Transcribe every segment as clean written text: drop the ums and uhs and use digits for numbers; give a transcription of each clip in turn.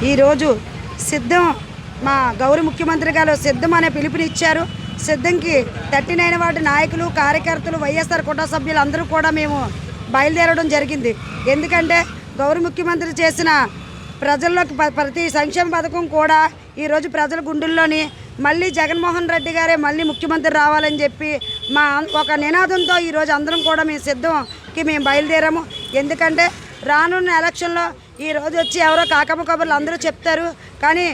ఈరోజు సిద్ధం మా గౌరవ ముఖ్యమంత్రి గారు సిద్ధం అనే పిలుపునిచ్చారు. సిద్ధంకి 39 వార్డు నాయకులు, కార్యకర్తలు, వైఎస్ఆర్ కుటుంబ సభ్యులు అందరూ కూడా మేము బయలుదేరడం జరిగింది. ఎందుకంటే గౌరవ ముఖ్యమంత్రి చేసిన ప్రజల్లోకి ప్రతి సంక్షేమ పథకం కూడా ఈరోజు ప్రజల గుండెల్లోని మళ్ళీ జగన్మోహన్ రెడ్డి గారే మళ్ళీ ముఖ్యమంత్రి రావాలని చెప్పి మా ఒక నినాదంతో ఈరోజు అందరం కూడా మేము సిద్ధంకి మేము బయలుదేరాము. ఎందుకంటే రానున్న ఎలక్షన్లో ఈరోజు వచ్చి ఎవరో కాకమ్మ కబుర్లు అందరూ చెప్తారు, కానీ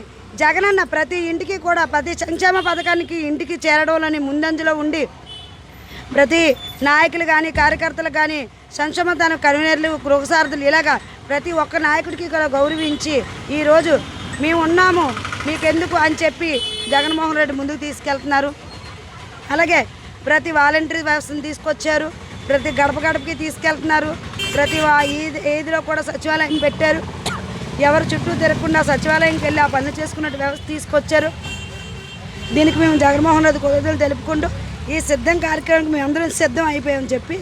జగనన్న ప్రతి ఇంటికి కూడా ప్రతి సంక్షేమ పథకానికి ఇంటికి చేరడంలోని ముందంజలో ఉండి ప్రతి నాయకులు కానీ కార్యకర్తలు కానీ సంక్షేమ కన్వీనర్లు, గృహసారథులు ఇలాగా ప్రతి ఒక్క నాయకుడికి కూడా గౌరవించి ఈరోజు మేము ఉన్నాము మీకెందుకు అని చెప్పి జగన్మోహన్ రెడ్డి ముందుకు తీసుకెళ్తున్నారు. అలాగే ప్రతి వాలంటరీ వ్యవస్థను తీసుకొచ్చారు, ప్రతి గడప గడపకి తీసుకెళ్తున్నారు, ప్రతి ఏదిలో కూడా సచివాలయం పెట్టారు. ఎవరు చుట్టూ తిరగకుండా సచివాలయంకి వెళ్ళి ఆ పనులు చేసుకున్నట్టు వ్యవస్థ తీసుకొచ్చారు. దీనికి మేము జగన్మోహన్ రెడ్డి కృతజ్ఞతలు తెలుపుకుంటూ ఈ సిద్ధం కార్యక్రమానికి మేము అందరం సిద్ధం అయిపోయామని చెప్పి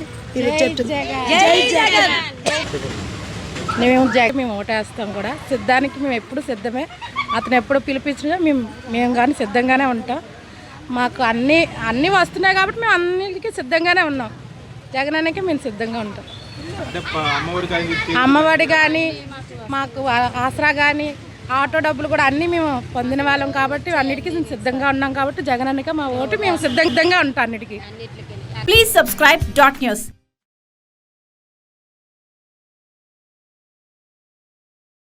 మేము ఓటేస్తాం కూడా. సిద్ధానికి మేము ఎప్పుడు సిద్ధమే, అతను ఎప్పుడు పిలిపించినా మేము కానీ సిద్ధంగానే ఉంటాం. మాకు అన్నీ వస్తున్నాయి కాబట్టి మేము అన్నిటికీ సిద్ధంగానే ఉన్నాం. జగనన్నకి మేము సిద్ధంగా ఉంటాం. అమ్మఒడి కానీ మాకు ఆసరా కానీ ఆటో డబ్బులు కూడా అన్నీ మేము పొందిన వాళ్ళం కాబట్టి అన్నిటికీ మేము సిద్ధంగా ఉన్నాం. కాబట్టి జగనన్నకి మా ఓటు మేము సిద్ధంగా ఉంటాం అన్నిటికీ. Please subscribe .news.